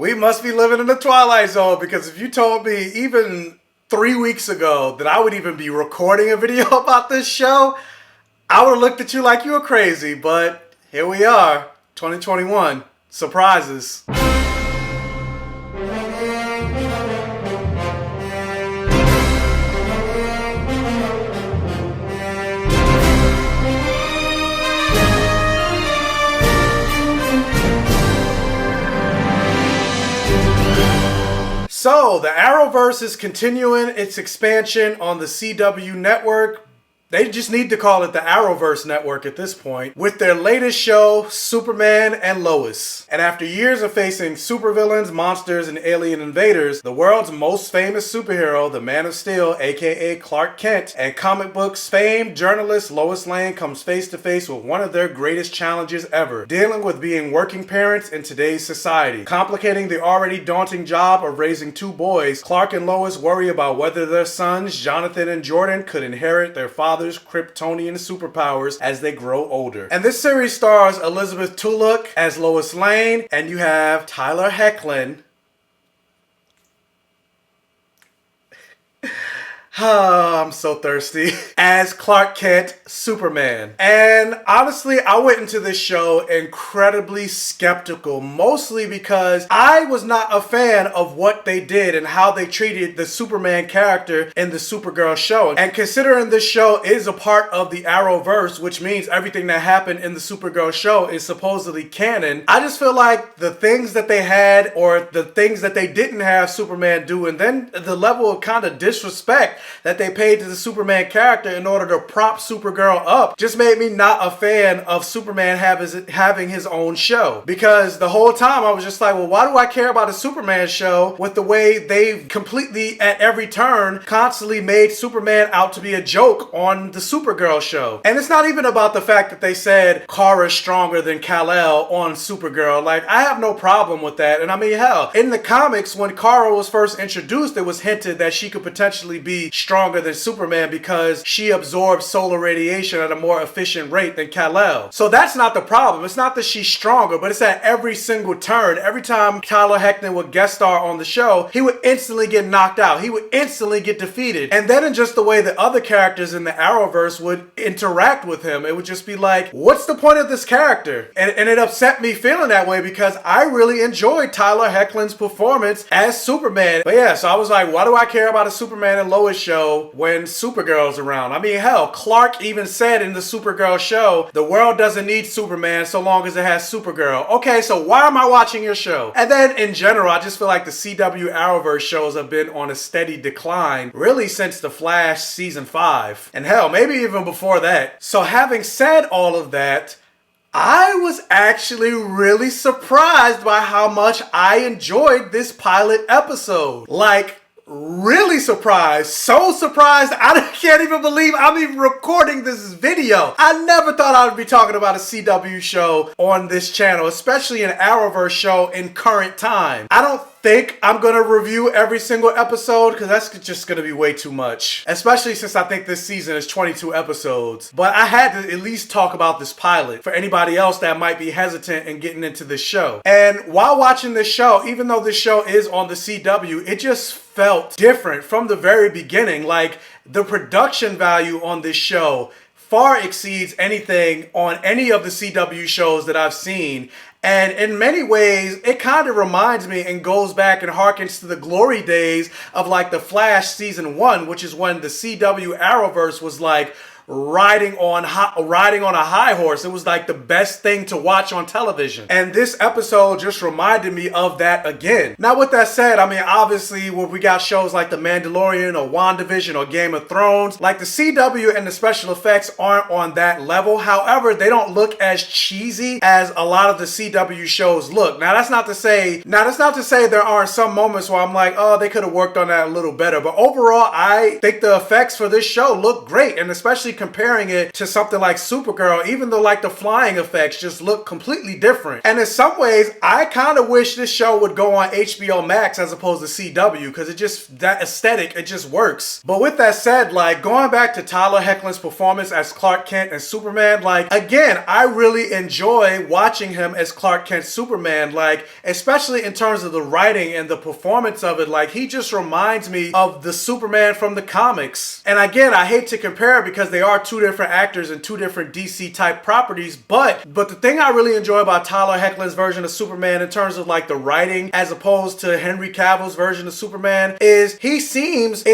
We must be living in the Twilight Zone, because if you told me even 3 weeks ago that I would even be recording a video about this show, I would have looked at you like you were crazy. But here we are, 2021. Surprises. So, the Arrowverse is continuing its expansion on the CW network. They just need to call it the Arrowverse Network at this point, with their latest show, Superman and Lois. And after years of facing supervillains, monsters, and alien invaders, the world's most famous superhero, the Man of Steel, aka Clark Kent, and comic books famed journalist Lois Lane comes face to face with one of their greatest challenges ever, dealing with being working parents in today's society. Complicating the already daunting job of raising two boys, Clark and Lois worry about whether their sons, Jonathan and Jordan, could inherit their father's Kryptonian superpowers as they grow older. And this series stars Elizabeth Tulloch as Lois Lane, and you have Tyler Hoechlin. I'm so thirsty. As Clark Kent, Superman. And honestly, I went into this show incredibly skeptical, mostly because I was not a fan of what they did and how they treated the Superman character in the Supergirl show. And considering this show is a part of the Arrowverse, which means everything that happened in the Supergirl show is supposedly canon, I just feel like the things that they had or the things that they didn't have Superman do, and then the level of kind of disrespect that they paid to the Superman character in order to prop Supergirl up, just made me not a fan of Superman having his own show. Because the whole time I was just like, well, why do I care about a Superman show with the way they've completely, at every turn, constantly made Superman out to be a joke on the Supergirl show? And it's not even about the fact that they said Kara's stronger than Kal-El on Supergirl. Like, I have no problem with that. And I mean, hell, in the comics, when Kara was first introduced, it was hinted that she could potentially be stronger than Superman because she absorbs solar radiation at a more efficient rate than Kal-El. So that's not the problem. It's not that she's stronger, but it's at every single turn. Every time Tyler Hoechlin would guest star on the show, he would instantly get knocked out. He would instantly get defeated. And then in just the way that other characters in the Arrowverse would interact with him, it would just be like, what's the point of this character? And it upset me feeling that way because I really enjoyed Tyler Hoechlin's performance as Superman. But yeah, so I was like, why do I care about a Superman and Lois show when Supergirl's around? I mean, hell, Clark even said in the Supergirl show, the world doesn't need Superman so long as it has Supergirl. Okay, so why am I watching your show? And then in general, I just feel like the CW Arrowverse shows have been on a steady decline really since The Flash season 5. And hell, maybe even before that. So having said all of that, I was actually really surprised by how much I enjoyed this pilot episode. Like, really surprised. So surprised I can't even believe I'm even recording this video. I never thought I would be talking about a CW show on this channel, especially an Arrowverse show in current time. I don't think I'm gonna review every single episode because that's just gonna be way too much, especially since I think this season is 22 episodes. But I had to at least talk about this pilot for anybody else that might be hesitant in getting into this show. And while watching this show, even though this show is on the CW, it just felt different from the very beginning. Like, the production value on this show far exceeds anything on any of the CW shows that I've seen. And in many ways, it kind of reminds me and goes back and harkens to the glory days of like The Flash season 1, which is when the CW Arrowverse was like riding on a high horse. It was like the best thing to watch on television. And this episode just reminded me of that again. Now, with that said, I mean, obviously, when we got shows like The Mandalorian or WandaVision or Game of Thrones, like the CW and the special effects aren't on that level. However, they don't look as cheesy as a lot of the CW shows look. Now, that's not to say there aren't some moments where I'm like, oh, they could have worked on that a little better. But overall, I think the effects for this show look great, and especially comparing it to something like Supergirl, even though like the flying effects just look completely different. And in some ways, I kind of wish this show would go on HBO Max as opposed to CW, because it just, that aesthetic, it just works. But with that said, like going back to Tyler Hoechlin's performance as Clark Kent and Superman, like again, I really enjoy watching him as Clark Kent Superman, like especially in terms of the writing and the performance of it. Like he just reminds me of the Superman from the comics. And again, I hate to compare it because they are two different actors and two different DC type properties, but the thing I really enjoy about Tyler Hoechlin's version of Superman in terms of like the writing as opposed to Henry Cavill's version of Superman is he seems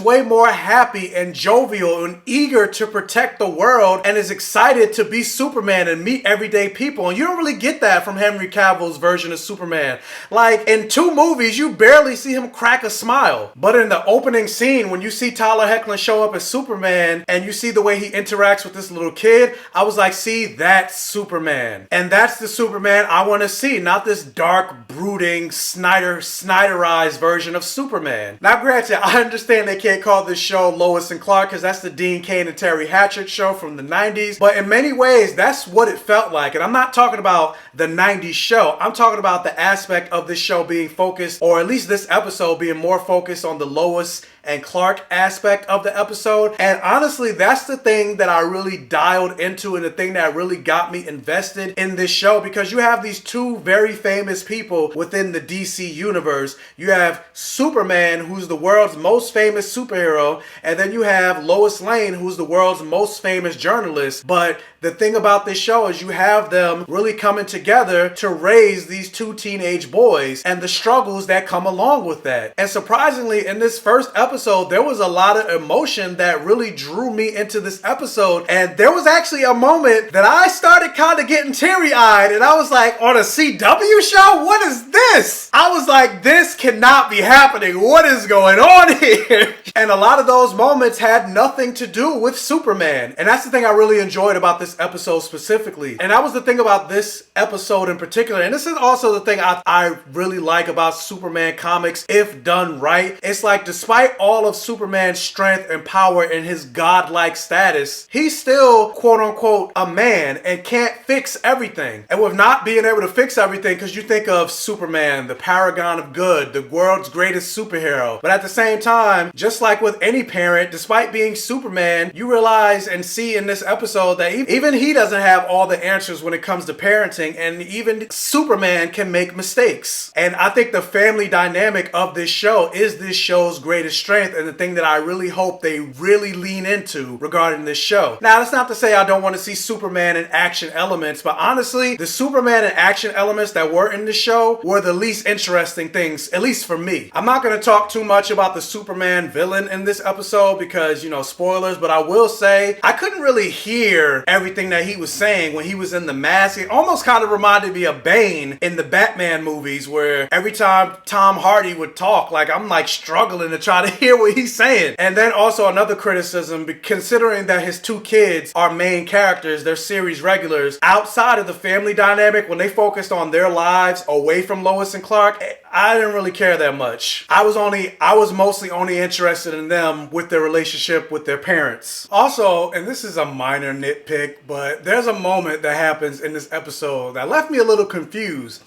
way more happy and jovial and eager to protect the world and is excited to be Superman and meet everyday people. And you don't really get that from Henry Cavill's version of Superman. Like in 2 movies, you barely see him crack a smile. But in the opening scene, when you see Tyler Hoechlin show up as Superman and you see the way he interacts with this little kid, I was like, see, that's Superman. And that's the Superman I want to see, not this dark, brooding, Snyderized version of Superman. Now granted, I understand they can't call this show Lois and Clark because that's the Dean Cain and Terry Hatcher show from the 90s, but in many ways, that's what it felt like. And I'm not talking about the 90s show. I'm talking about the aspect of this show being focused, or at least this episode being more focused on the Lois and Clark aspect of the episode. And honestly, that's the thing that I really dialed into and the thing that really got me invested in this show, because you have these 2 very famous people within the DC universe. You have Superman, who's the world's most famous superhero, and then you have Lois Lane, who's the world's most famous journalist. But the thing about this show is you have them really coming together to raise these 2 teenage boys and the struggles that come along with that. And surprisingly, in this first episode, there was a lot of emotion that really drew me into this episode. And there was actually a moment that I started kind of getting teary-eyed, and I was like, on a CW show? What is this? I was like, this cannot be happening. What is going on here? And a lot of those moments had nothing to do with Superman. And that's the thing I really enjoyed about this episode specifically. And that was the thing about this episode in particular. And this is also the thing I really like about Superman comics, if done right. It's like, despite all of Superman's strength and power and his godlike status, he's still quote unquote a man and can't fix everything. And with not being able to fix everything, because you think of Superman, the paragon of good, the world's greatest superhero. But at the same time, just like with any parent, despite being Superman, you realize and see in this episode that even he doesn't have all the answers when it comes to parenting, and even Superman can make mistakes. And I think the family dynamic of this show is this show's greatest strength, and the thing that I really hope they really lean into regarding this show. Now, that's not to say I don't want to see Superman in action elements, but honestly, the Superman and action elements that were in the show were the least interesting things, at least for me. I'm not going to talk too much about the Superman villain in this episode because, you know, spoilers, but I will say I couldn't really hear everything that he was saying when he was in the mask. It almost kind of reminded me of Bane in the Batman movies, where every time Tom Hardy would talk, like I'm like struggling to try to hear what he's saying. And then also another criticism, considering that his 2 kids are main characters, they're series regulars, outside of the family dynamic, when they focused on their lives away from Lois and Clark, I didn't really care that much. I was mostly only interested in them with their relationship with their parents. Also, and this is a minor nitpick, but there's a moment that happens in this episode that left me a little confused,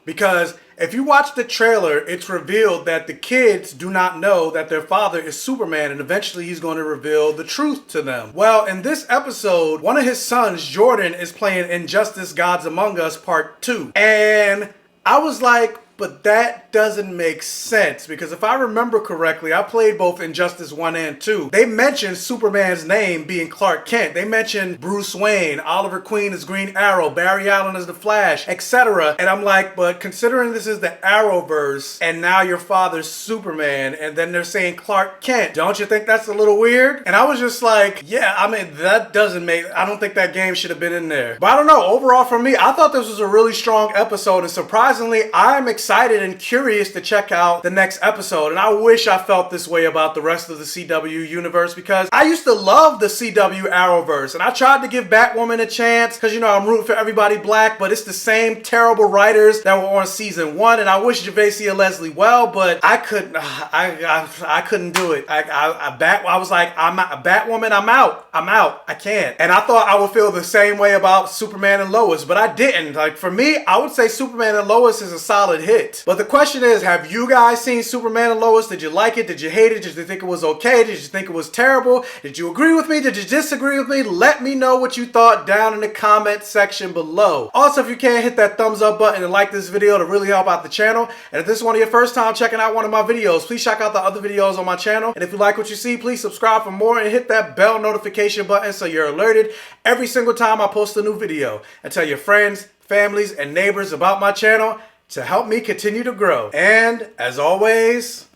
because if you watch the trailer, it's revealed that the kids do not know that their father is Superman, and eventually he's going to reveal the truth to them. Well, in this episode, one of his sons, Jordan, is playing Injustice Gods Among Us Part 2. And I was like, but that doesn't make sense, because if I remember correctly, I played both Injustice 1 and 2. They mentioned Superman's name being Clark Kent. They mentioned Bruce Wayne, Oliver Queen as Green Arrow, Barry Allen as the Flash, etc. And I'm like, but considering this is the Arrowverse and now your father's Superman, and then they're saying Clark Kent, don't you think that's a little weird? And I was just like, yeah, I mean, that doesn't make, I don't think that game should have been in there. But I don't know, overall for me, I thought this was a really strong episode, and surprisingly, I'm excited excited and curious to check out the next episode. And I wish I felt this way about the rest of the CW universe, because I used to love the CW Arrowverse, and I tried to give Batwoman a chance because, you know, I'm rooting for everybody black, but it's the same terrible writers that were on season 1, and I wish Gervais and Leslie well, but I couldn't. I couldn't do it. I was like, I'm out. Batwoman, I'm out. I can't. And I thought I would feel the same way about Superman and Lois, but I didn't. Like, for me, I would say Superman and Lois is a solid hit. But the question is, have you guys seen Superman and Lois? Did you like it? Did you hate it? Did you think it was okay? Did you think it was terrible? Did you agree with me? Did you disagree with me? Let me know what you thought down in the comment section below. Also, if you can, hit that thumbs up button and like this video to really help out the channel. And if this is one of your first time checking out one of my videos, please check out the other videos on my channel. And if you like what you see, please subscribe for more and hit that bell notification button so you're alerted every single time I post a new video. And tell your friends, families, and neighbors about my channel to help me continue to grow. And as always,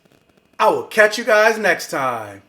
I will catch you guys next time.